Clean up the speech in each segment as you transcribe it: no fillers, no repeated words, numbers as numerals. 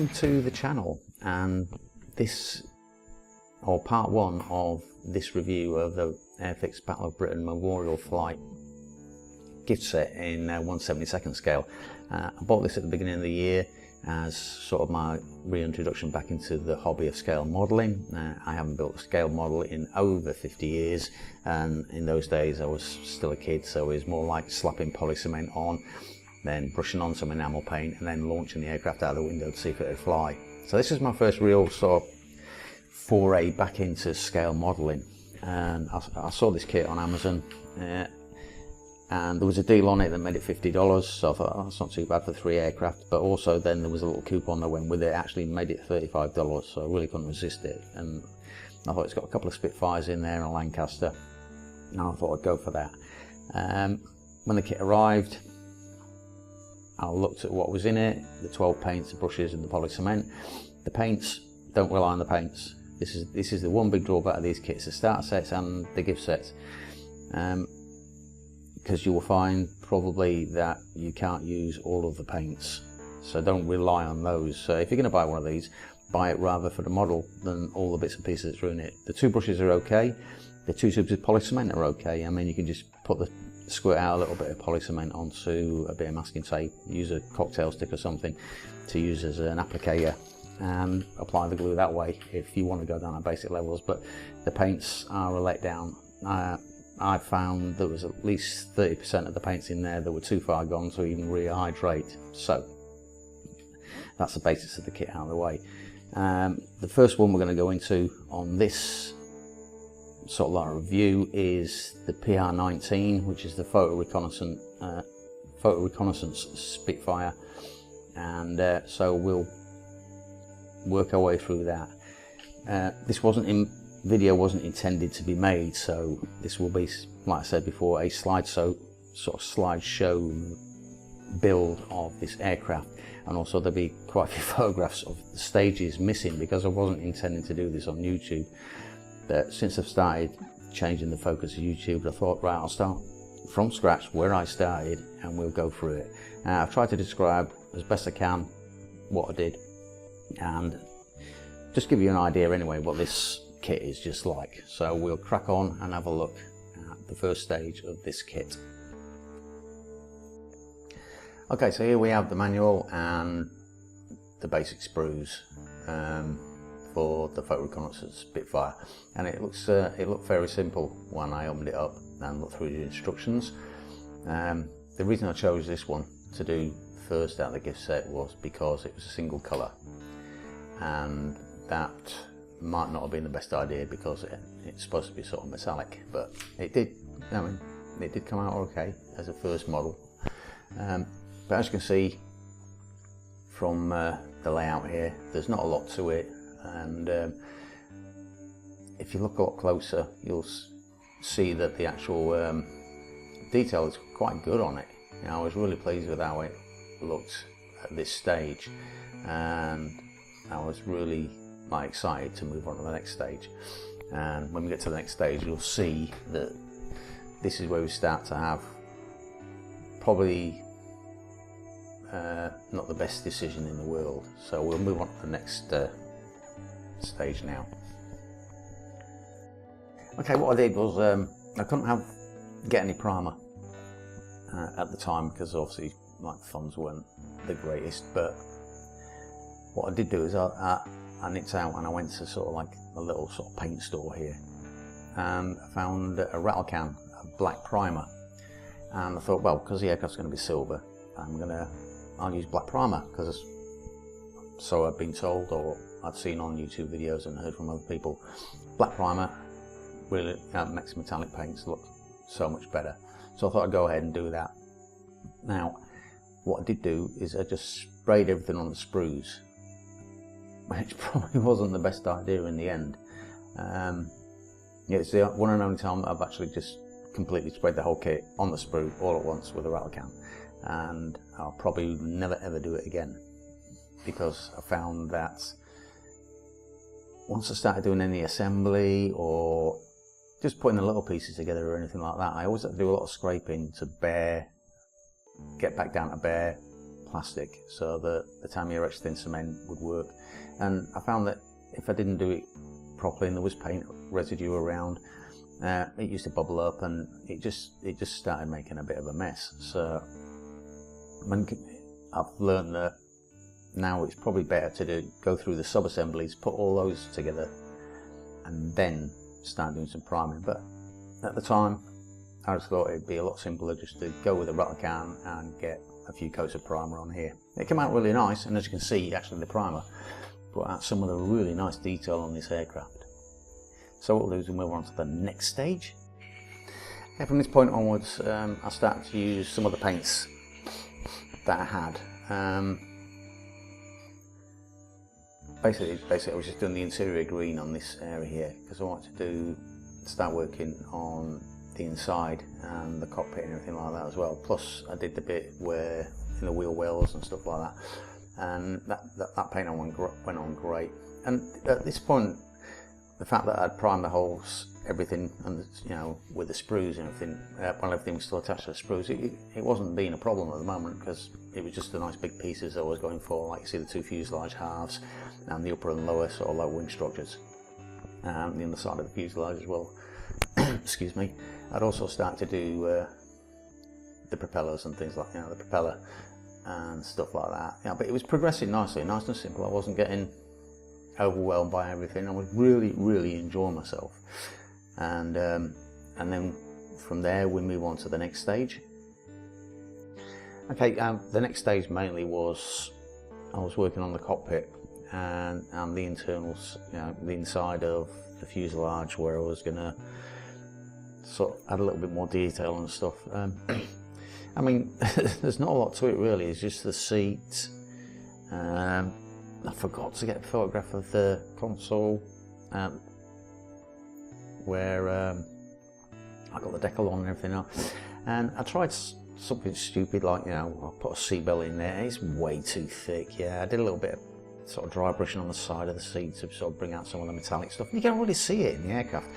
welcome to the channel, and this, or part one of this review of the Airfix Battle of Britain Memorial Flight gift set in 1/72 scale. I bought this at the beginning of the year as sort of my reintroduction back into the hobby of scale modelling. I haven't built a scale model in over 50 years, and in those days I was still a kid, so it was more like slapping poly cement on, then brushing on some enamel paint and then launching the aircraft out of the window to see if it would fly. So this is my first real sort of foray back into scale modelling, and I saw this kit on Amazon, and there was a deal on it that made it $50, so I thought, oh, that's not too bad for 3 aircraft. But also then there was a little coupon that went with it, actually made it $35, so I really couldn't resist it. And I thought it's got a couple of Spitfires in there and a Lancaster, and I thought I'd go for that. When the kit arrived, I looked at what was in it, the 12 paints, the brushes and the poly cement. The paints, don't rely on the paints. This is the one big drawback of these kits, the starter sets and the gift sets. Because you will find probably that you can't use all of the paints, so don't rely on those. So if you're going to buy one of these, buy it rather for the model than all the bits and pieces that ruin it. The 2 brushes are okay, the 2 tubes of poly cement are okay. I mean, you can just squirt out a little bit of poly cement onto a bit of masking tape, use a cocktail stick or something to use as an applicator, and apply the glue that way if you want to go down at basic levels. But the paints are a letdown. I found there was at least 30% of the paints in there that were too far gone to even rehydrate. So that's the basics of the kit out of the way. The first one we're going to go into on this sort of like review is the PR19, which is the photo reconnaissance Spitfire, and so we'll work our way through that. This video wasn't intended to be made, so this will be, like I said before, a slideshow build of this aircraft, and also there'll be quite a few photographs of the stages missing because I wasn't intending to do this on YouTube. But since I've started changing the focus of YouTube, I thought, right, I'll start from scratch where I started and we'll go through it. I've tried to describe as best I can what I did and just give you an idea anyway what this kit is just like. So we'll crack on and have a look at the first stage of this kit. Okay, so here we have the manual and the basic sprues for the photo reconnaissance Spitfire, and it looked very simple when I opened it up and looked through the instructions. The reason I chose this one to do first out of the gift set was because it was a single colour, and that might not have been the best idea because it's supposed to be sort of metallic, but it did. I mean, it did come out okay as a first model. But as you can see from the layout here, there's not a lot to it, and if you look a lot closer, you'll see that the actual detail is quite good on it. You know, I was really pleased with how it looked at this stage, and I was really excited to move on to the next stage. And when we get to the next stage, you'll see that this is where we start to have probably not the best decision in the world. So we'll move on to the next stage now. Okay, what I did was I couldn't get any primer at the time because obviously the funds weren't the greatest, but what I did do is I nipped out and I went to sort of like a little sort of paint store here, and I found a rattle can of black primer, and I thought, well, because the aircraft's going to be silver, I'll use black primer, because so I've been told, or I've seen on YouTube videos and heard from other people. Black primer really makes metallic paints look so much better, so I thought I'd go ahead and do that. Now what I did do is I just sprayed everything on the sprues, which probably wasn't the best idea in the end. Yeah, it's the one and only time I've actually just completely sprayed the whole kit on the sprue all at once with a rattle can, and I'll probably never ever do it again, because I found that once I started doing any assembly or just putting the little pieces together or anything like that, I always had to do a lot of scraping to get back down to bare plastic, so the Tamiya X Thin Cement would work. And I found that if I didn't do it properly and there was paint residue around, it used to bubble up, and it just started making a bit of a mess. So I've learned that now it's probably better to go through the sub-assemblies, put all those together, and then start doing some priming. But at the time, I just thought it'd be a lot simpler just to go with a rattle can and get a few coats of primer on here. It came out really nice, and as you can see, actually the primer brought out some of the really nice detail on this aircraft. So what we'll do is we'll move on to the next stage. And from this point onwards, I started to use some of the paints that I had. Basically I was just doing the interior green on this area here because I wanted to start working on the inside and the cockpit and everything like that as well. Plus I did the bit where in the wheel wells and stuff like that, and that paint went on great. And at this point, the fact that I'd primed the holes, everything, and with the sprues and everything, while everything was still attached to the sprues, it wasn't being a problem at the moment because it was just the nice big pieces I was going for. Like you see the two fuselage halves and the upper and lower sort of low wing structures, and the underside of the fuselage as well. Excuse me. I'd also start to do the propellers and things like the propeller and stuff like that. But it was progressing nicely, nice and simple. I wasn't getting overwhelmed by everything. I was really enjoying myself. And then from there we move on to the next stage. Okay, the next stage mainly was I was working on the cockpit and the internals, the inside of the fuselage, where I was gonna sort of add a little bit more detail and stuff. I mean, there's not a lot to it really. It's just the seat. I forgot to get a photograph of the console where I got the decal on and everything else. And I tried something stupid like, I put a seat belt in there. It's way too thick. Yeah, I did a little bit of sort of dry brushing on the side of the seat to sort of bring out some of the metallic stuff. You can't really see it in the aircraft.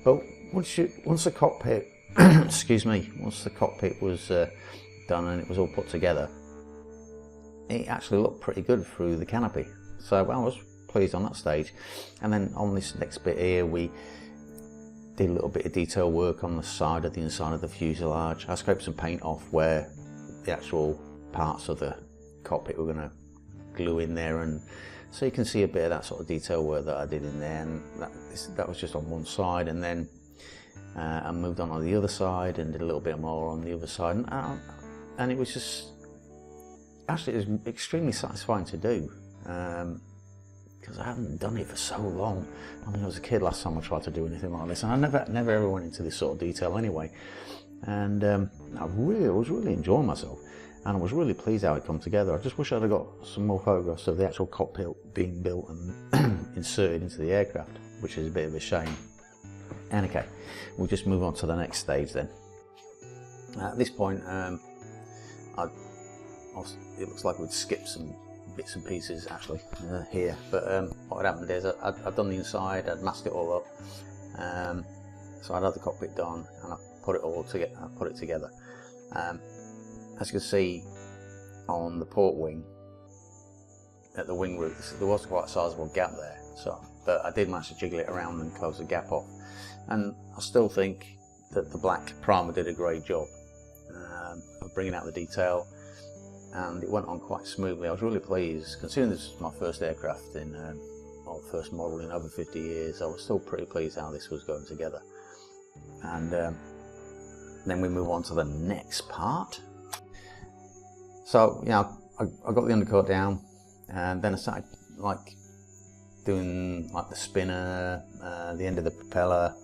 But once the cockpit, excuse me, once the cockpit was done and it was all put together, it actually looked pretty good through the canopy. So I was pleased on that stage. And then on this next bit here, we did a little bit of detail work on the side of the inside of the fuselage. I scraped some paint off where the actual parts of the cockpit were going to glue in there, and so you can see a bit of that sort of detail work that I did in there. And that was just on one side, and then I moved on the other side and did a little bit more on the other side, and it was just actually it was extremely satisfying to do because I haven't done it for so long. I mean, I was a kid last time I tried to do anything like this, and I never ever went into this sort of detail anyway. And I was really enjoying myself, and I was really pleased how it come together. I just wish I'd have got some more photographs of the actual cockpit being built and inserted into the aircraft, which is a bit of a shame. And okay, we'll just move on to the next stage then. At this point, it looks like we'd skipped some bits and pieces actually here, but what had happened is I'd done the inside, I'd masked it all up, so I'd had the cockpit done and I put it all together. As you can see on the port wing, at the wing roots, there was quite a sizable gap there, but I did manage to jiggle it around and close the gap off. And I still think that the black primer did a great job of bringing out the detail, and it went on quite smoothly. I was really pleased, considering this was my first aircraft or first model in over 50 years. I was still pretty pleased how this was going together. And then we move on to the next part. So I got the undercoat down, and then I started doing the spinner, the end of the propeller,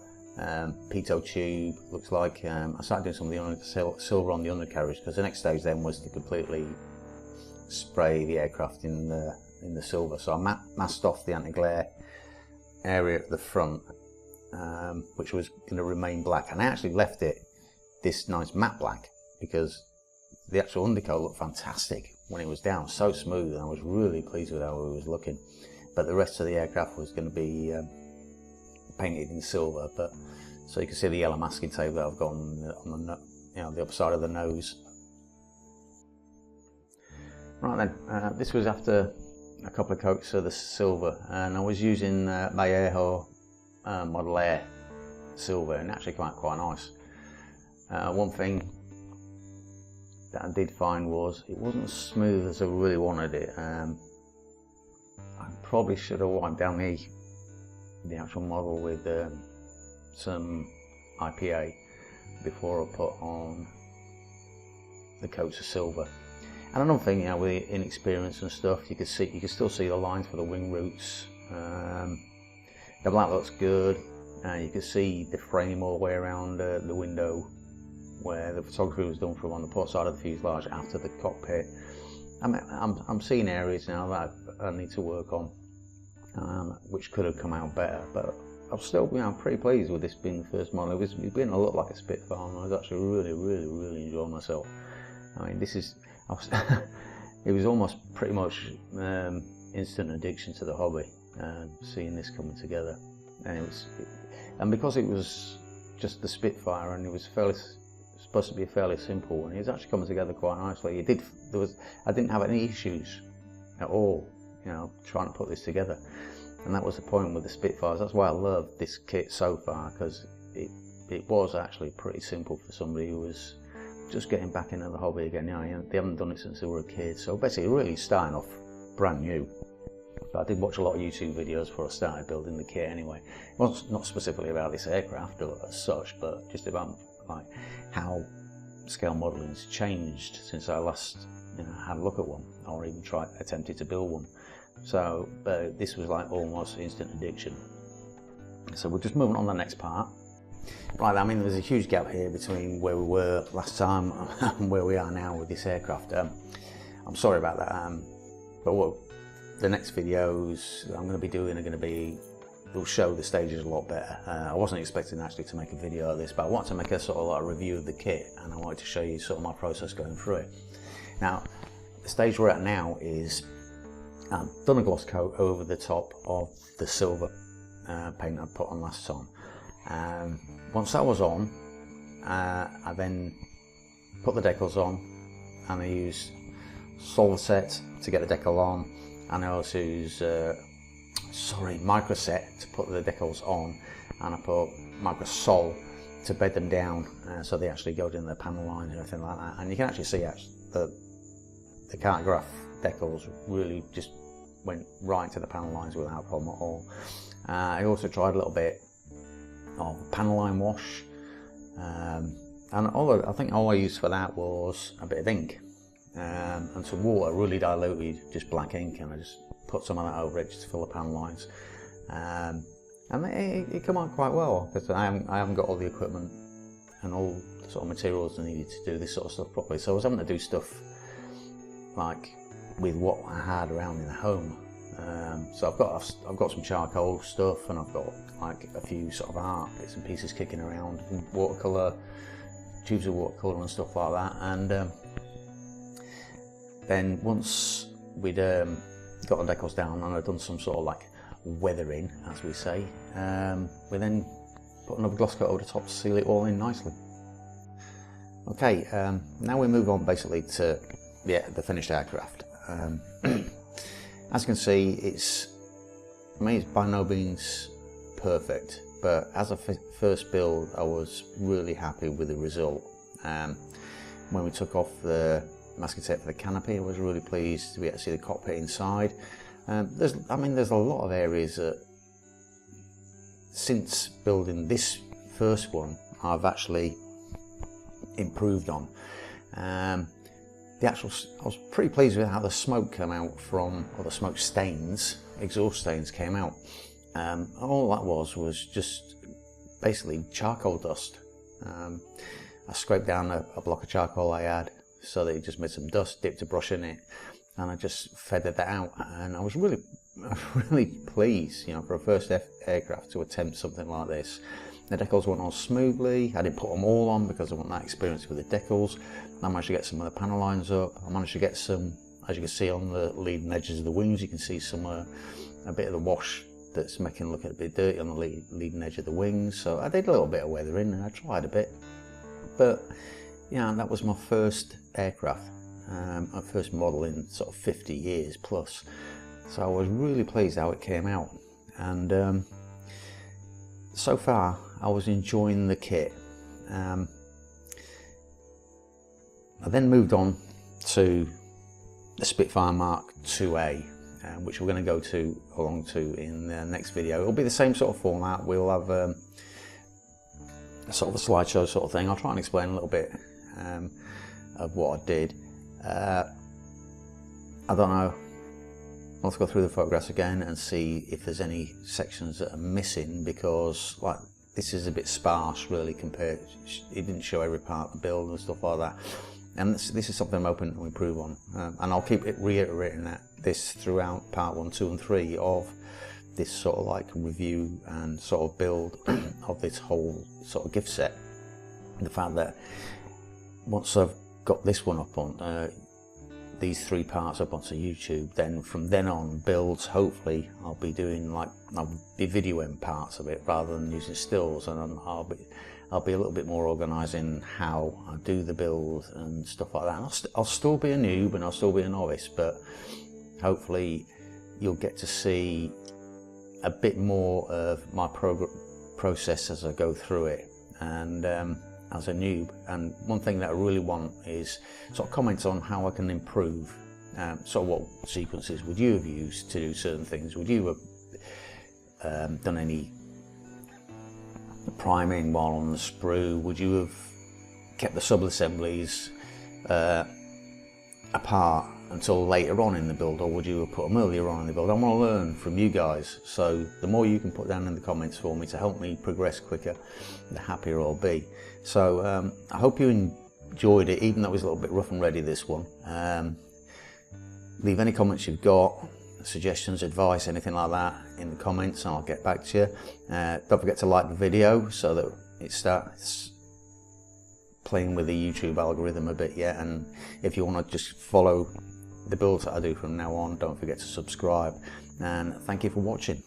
pitot tube. Looks like I started doing some of the silver on the undercarriage, because the next stage then was to completely spray the aircraft in the silver. So I masked off the anti-glare area at the front, which was going to remain black, and I actually left it this nice matte black because the actual undercoat looked fantastic when it was down, so smooth, and I was really pleased with how it was looking. But the rest of the aircraft was going to be painted in silver. But so you can see the yellow masking tape that I've got on the upper side of the nose. Right then, this was after a couple of coats of the silver, and I was using my Airho Model Air silver, and it actually came out quite nice. One thing that I did find was it wasn't as smooth as I really wanted it. I probably should have wiped down the actual model with some IPA before I put on the coats of silver. And another thing, you know, with the inexperience and stuff, you can still see the lines for the wing roots. The black looks good. You can see the frame all the way around the window where the photography was done from on the port side of the fuselage after the cockpit. I'm seeing areas now that I need to work on, which could have come out better, but I'm still, you know, pretty pleased with this being the first model. It's beginning to look like a Spitfire, and I was actually really enjoying myself. I mean, it was almost pretty much instant addiction to the hobby, seeing this coming together. And because it was just the Spitfire, and it was supposed to be a fairly simple one, it was actually coming together quite nicely. I didn't have any issues at all, you know, trying to put this together. And that was the point with the Spitfires. That's why I love this kit so far, because it was actually pretty simple for somebody who was just getting back into the hobby again. You know, they haven't done it since they were a kid, so basically really starting off brand new. But I did watch a lot of YouTube videos before I started building the kit anyway. Well, not specifically about this aircraft as such, but just about like how scale modeling's changed since I last, you know, had a look at one, or even attempted to build one. So this was like almost instant addiction. So we're just moving on to the next part. Right, I mean, there's a huge gap here between where we were last time and where we are now with this aircraft. I'm sorry about that, but the next videos I'm going to be doing are going to be, they'll show the stages a lot better. I wasn't expecting actually to make a video of this, but I wanted to make a sort of like review of the kit, and I wanted to show you sort of my process going through it. Now, the stage we're at now is I've done a gloss coat over the top of the silver paint I put on last time. Once that was on, I then put the decals on, and I used Solvaset to get the decal on, and I also use Microset to put the decals on, and I put Microsol to bed them down so they actually go in the panel lines and everything like that. And you can actually see the Cartograph decals really just went right to the panel lines without a problem at all. I also tried a little bit of panel line wash, and I think all I used for that was a bit of ink and some water, really diluted, just black ink, and I just put some of that over it just to fill the panel lines, and it came out quite well, because I haven't got all the equipment and all the sort of materials I needed to do this sort of stuff properly, so I was having to do stuff like with what I had around in the home. So I've got some charcoal stuff, and I've got like a few sort of art bits and pieces kicking around, watercolour, tubes of watercolour and stuff like that. And then once we'd got the decals down and I'd done some sort of like weathering, as we say, we then put another gloss coat over the top to seal it all in nicely. Okay, now we move on basically to the finished aircraft. As you can see, it's by no means perfect, but as a first build, I was really happy with the result. When we took off the masking tape for the canopy, I was really pleased to be able to see the cockpit inside. There's a lot of areas that, since building this first one, I've actually improved on. I was pretty pleased with how the smoke came out from, or the smoke stains, exhaust stains came out. All that was just basically charcoal dust. I scraped down a block of charcoal I had, so that it just made some dust, dipped a brush in it, and I just feathered that out. And I was really pleased, you know, for a first aircraft to attempt something like this. The decals went on smoothly. I didn't put them all on because I want that experience with the decals. I managed to get some of the panel lines up. I managed to get some, as you can see on the leading edges of the wings, you can see some a bit of the wash that's making it look a bit dirty on the leading edge of the wings. So I did a little bit of weathering, and I tried a bit. But yeah, that was my first aircraft. my first model in sort of 50 years plus. So I was really pleased how it came out, and so far I was enjoying the kit. I then moved on to the Spitfire Mark IIA, which we're going to go along to in the next video. It'll be the same sort of format. We'll have a sort of a slideshow sort of thing. I'll try and explain a little bit of what I did. I don't know. Let's go through the photographs again and see if there's any sections that are missing, because like this is a bit sparse really compared. It didn't show every part of the build and stuff like that. And this is something I'm hoping to improve on, and I'll keep reiterating this throughout part 1, 2 and 3 of this sort of like review and sort of build of this whole sort of gift set. The fact that once I've got this one up on these 3 parts up onto YouTube, then from then on builds, hopefully I'll be doing I'll be videoing parts of it rather than using stills, and I'll be a little bit more organised in how I do the build and stuff like that. And I'll still be a noob and I'll still be a novice, but hopefully you'll get to see a bit more of my process as I go through it, and as a noob. And one thing that I really want is sort of comments on how I can improve. So what sequences would you have used to do certain things? Would you have done any priming while on the sprue? Would you have kept the sub-assemblies apart until later on in the build, or would you have put them earlier on in the build? I want to learn from you guys, so the more you can put down in the comments for me to help me progress quicker, the happier I'll be. So I hope you enjoyed it, even though it was a little bit rough and ready, this one. Leave any comments you've got, suggestions, advice, anything like that in the comments, and I'll get back to you. Don't forget to like the video so that it starts playing with the YouTube algorithm a bit yet, and if you want to just follow the builds that I do from now on, don't forget to subscribe, and thank you for watching.